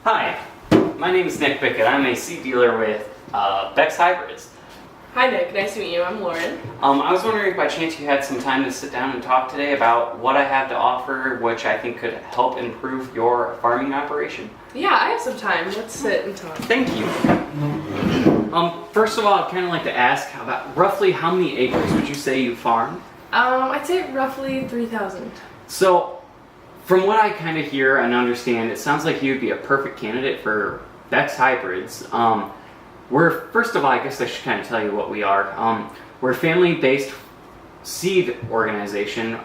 Hi, my name is Nick Bickett. I'm a seed dealer with Beck's Hybrids. Hi Nick, nice to meet you. I'm Lauren. I was wondering if by chance you had some time to sit down and talk today about what I have to offer, which I think could help improve your farming operation. Yeah, I have some time. Let's sit and talk. Thank you. First of all, I'd kind of like to ask about roughly how many acres would you say you farm? I'd say roughly 3,000. So, from what I kind of hear and understand, it sounds like you'd be a perfect candidate for Beck's Hybrids. First of all, I guess I should kind of tell you what we are. We're a family-based seed organization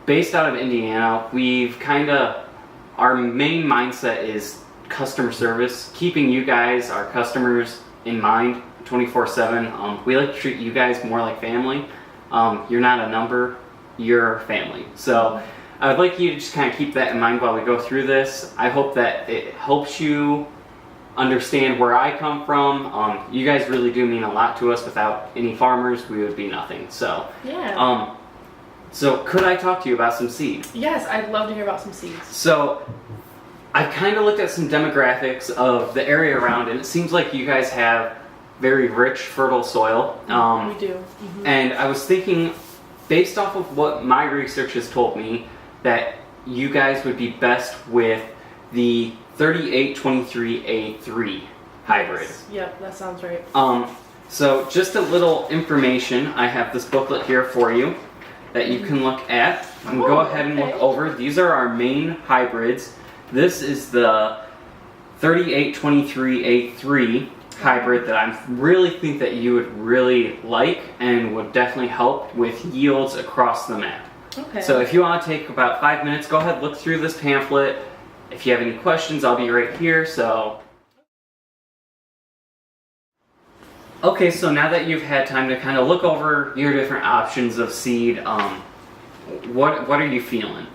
based out of Indiana. Our main mindset is customer service, keeping you guys, our customers, in mind 24/7. We like to treat you guys more like family. You're not a number, you're family. So I would like you to just kind of keep that in mind while we go through this. I hope that it helps you understand where I come from. You guys really do mean a lot to us. Without any farmers, we would be nothing. So yeah. So could I talk to you about some seed? Yes, I'd love to hear about some seeds. So I kind of looked at some demographics of the area around, and it seems like you guys have very rich, fertile soil. We do. Mm-hmm. And I was thinking, based off of what my research has told me, that you guys would be best with the 3823A3 hybrid. Yes. Yep, that sounds right. So just a little information. I have this booklet here for you that you can look at and go ahead and look over. These are our main hybrids. This is the 3823A3 hybrid that I really think that you would really like and would definitely help with yields across the map. Okay. So if you want to take about 5 minutes, go ahead and look through this pamphlet. If you have any questions, I'll be right here. Okay, so now that you've had time to kind of look over your different options of seed, what are you feeling?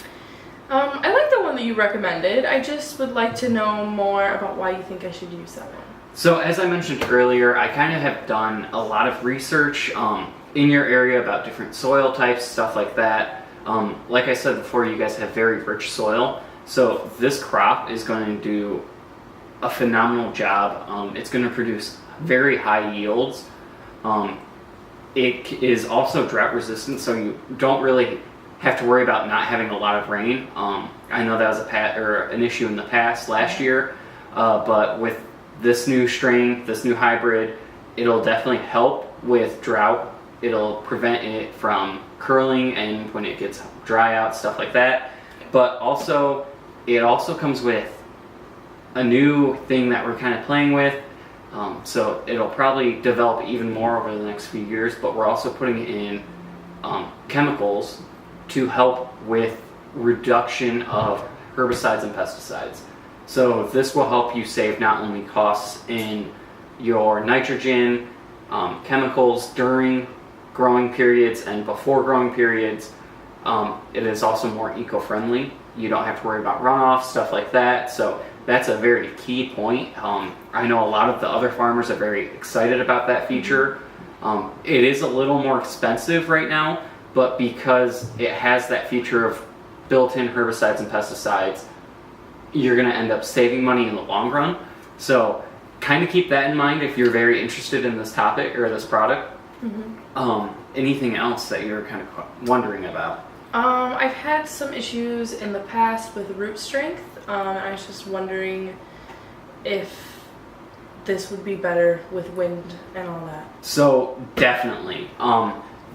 I like the one that you recommended. I just would like to know more about why you think I should use that one. So as I mentioned earlier, I kind of have done a lot of research in your area about different soil types, stuff like that. Like I said before, you guys have very rich soil. So this crop is going to do a phenomenal job. It's going to produce very high yields. It is also drought resistant, so you don't really have to worry about not having a lot of rain. I know that was an issue in the past last year, but with this new strain, this new hybrid, it'll definitely help with drought. It'll prevent it from curling and when it gets dry out, stuff like that. But also, it also comes with a new thing that we're kind of playing with. So it'll probably develop even more over the next few years, but we're also putting in chemicals to help with reduction of herbicides and pesticides. So this will help you save not only costs in your nitrogen, chemicals during growing periods and before growing periods. It is also more eco-friendly. You don't have to worry about runoff, stuff like that. So that's a very key point. I know a lot of the other farmers are very excited about that feature. It is a little more expensive right now, but because it has that feature of built-in herbicides and pesticides, you're going to end up saving money in the long run. So kind of keep that in mind if you're very interested in this topic or this product. Mm-hmm. Anything else that you're kind of wondering about? I've had some issues in the past with root strength. I was just wondering if this would be better with wind and all that. So definitely.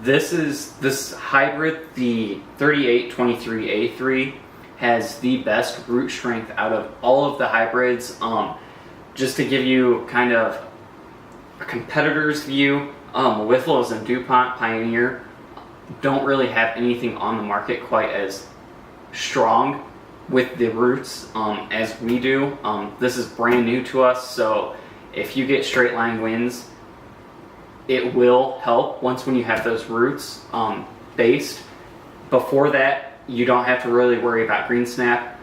This hybrid, the 3823A3, has the best root strength out of all of the hybrids. Just to give you kind of a competitor's view, Whiffles and DuPont Pioneer don't really have anything on the market quite as strong with the roots as we do. This is brand new to us, so if you get straight line winds, it will help when you have those roots based. Before that, you don't have to really worry about green snap.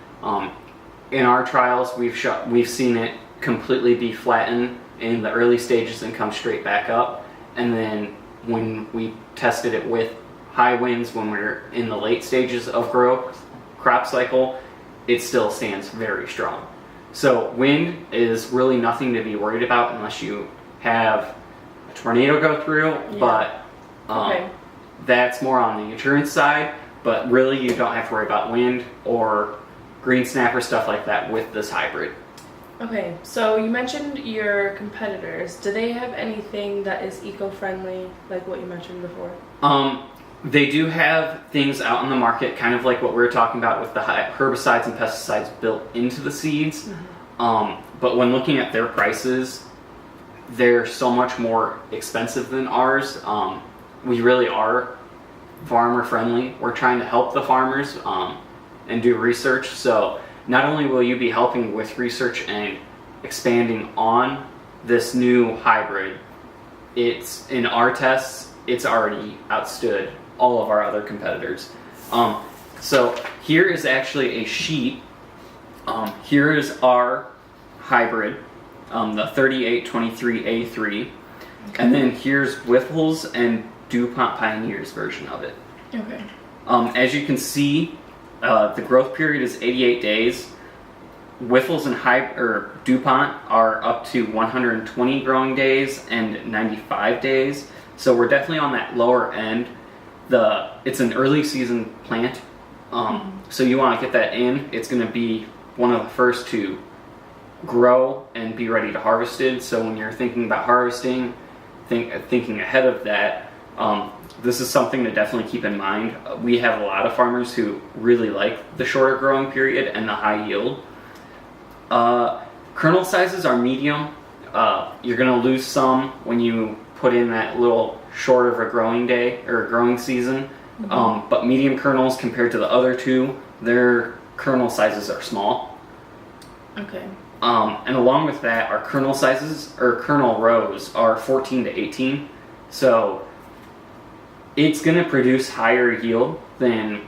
In our trials, we've seen it completely be flattened in the early stages and come straight back up. And then when we tested it with high winds, when we're in the late stages of crop cycle, it still stands very strong. So wind is really nothing to be worried about unless you have a tornado go through, but that's more on the insurance side. But really, you don't have to worry about wind or green snap or stuff like that with this hybrid. Okay, so you mentioned your competitors. Do they have anything that is eco-friendly, like what you mentioned before? They do have things out on the market, kind of like what we were talking about with the herbicides and pesticides built into the seeds. But when looking at their prices, they're so much more expensive than ours. We really are farmer friendly. We're trying to help the farmers and do research. So not only will you be helping with research and expanding on this new hybrid, it's in our tests, it's already outstood all of our other competitors. So here is actually a sheet. Here is our hybrid, the 3823A3, and then here's Whiffle's and DuPont Pioneer's version of it. Okay. As you can see, the growth period is 88 days. Whiffle's and DuPont are up to 120 growing days and 95 days. So we're definitely on that lower end. It's an early season plant, so you want to get that in. It's going to be one of the first to grow and be ready to harvested. So when you're thinking about harvesting, thinking ahead of that, this is something to definitely keep in mind. We have a lot of farmers who really like the shorter growing period and the high yield. Kernel sizes are medium. You're going to lose some when you put in that little short of a growing day or a growing season. But medium kernels compared to the other two, their kernel sizes are small. Okay. And along with that, our kernel sizes or kernel rows are 14 to 18. So it's going to produce higher yield than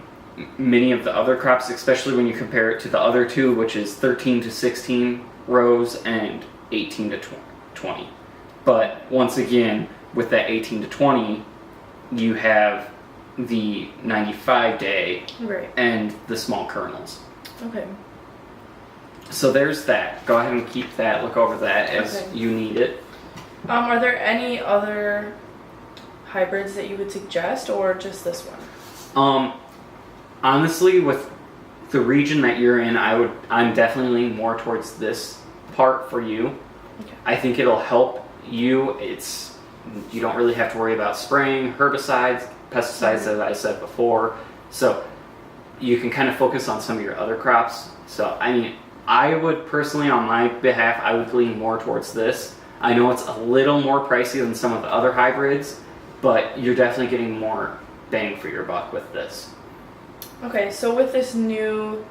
many of the other crops, especially when you compare it to the other two, which is 13 to 16 rows and 18 to 20. But once again, with that 18 to 20, you have the 95 day and the small kernels. Okay. So there's that. Go ahead and keep that, look over that as you need it. Are there any other hybrids that you would suggest, or just this one? Honestly, with the region that you're in, I'm definitely leaning more towards this part for you. Okay. I think it'll help you. You don't really have to worry about spraying herbicides, pesticides, as I said before. So you can kind of focus on some of your other crops. So I mean, I would personally, on my behalf, I would lean more towards this. I know it's a little more pricey than some of the other hybrids, but you're definitely getting more bang for your buck with this. Okay, so with this new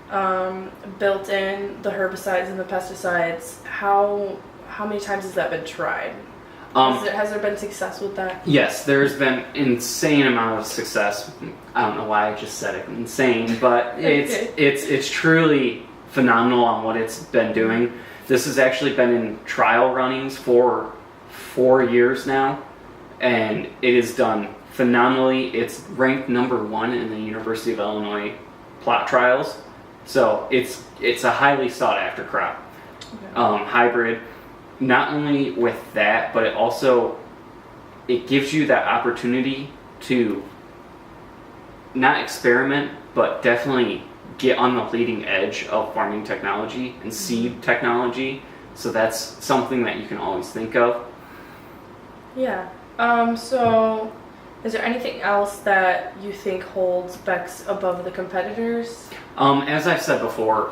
built-in, the herbicides and the pesticides, how many times has that been tried? Has there been success with that? Yes, there's been insane amount of success. I don't know why I just said it, insane, but it's truly phenomenal on what it's been doing. This has actually been in trial runnings for 4 years now, and it is done phenomenally. It's ranked #1 in the University of Illinois plot trials, so it's a highly sought after crop. Hybrid. Not only with that, but it gives you that opportunity to not experiment, but definitely get on the leading edge of farming technology and seed technology. So that's something that you can always think of. Yeah. So is there anything else that you think holds Beck's above the competitors? As I've said before,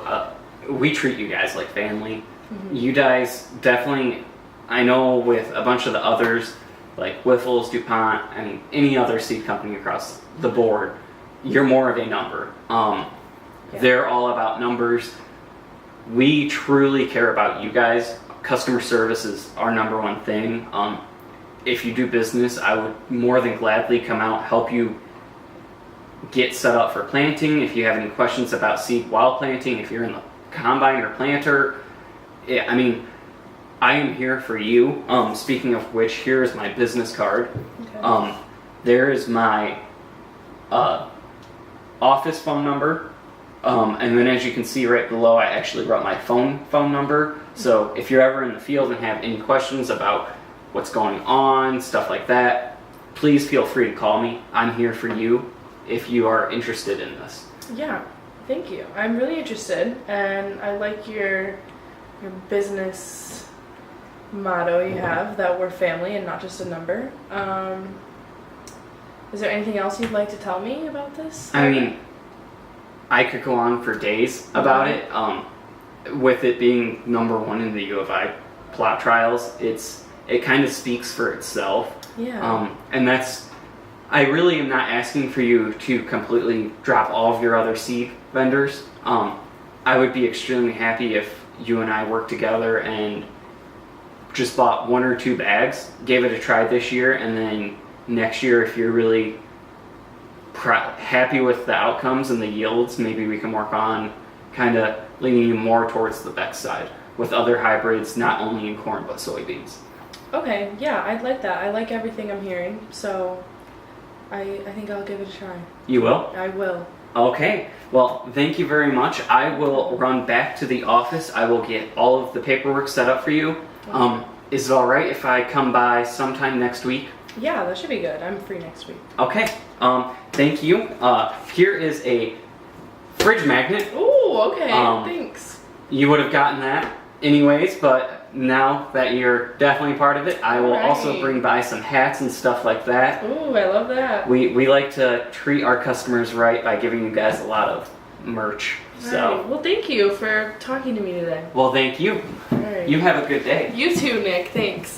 we treat you guys like family. You guys definitely, I know with a bunch of the others, like Whiffle's, DuPont, I mean, any other seed company across the board, you're more of a number. They're all about numbers. We truly care about you guys. Customer service is our #1 thing. If you do business, I would more than gladly come out, help you get set up for planting. If you have any questions about seed while planting, if you're in the combine or planter, I mean, I am here for you. Speaking of which, here is my business card. There is my office phone number. And then as you can see right below, I actually wrote my phone number. So if you're ever in the field and have any questions about what's going on, stuff like that, please feel free to call me. I'm here for you if you are interested in this. Yeah, thank you. I'm really interested, and I like your business motto you have, that we're family and not just a number. Is there anything else you'd like to tell me about this? I mean, I could go on for days about it. With it being #1 in the U of I plot trials, it kind of speaks for itself. Yeah. And I really am not asking for you to completely drop all of your other seed vendors. I would be extremely happy if you and I worked together and just bought 1 or 2 bags, gave it a try this year, and then next year, if you're really happy with the outcomes and the yields, maybe we can work on kind of leaning you more towards the Beck side with other hybrids, not only in corn but soybeans. Okay, yeah, I'd like that. I like everything I'm hearing, so I think I'll give it a try. You will? I will. Okay, well, thank you very much. I will run back to the office. I will get all of the paperwork set up for you. Is it all right if I come by sometime next week? Yeah, that should be good. I'm free next week. Okay, thank you. Here is a fridge magnet. Ooh, okay, thanks. You would have gotten that anyways, but now that you're definitely part of it, I will also bring by some hats and stuff like that. Ooh, I love that. We like to treat our customers right by giving you guys a lot of merch. So, right. Well, thank you for talking to me today. well, thank you. All right. You have a good day. You too, Nick. Thanks.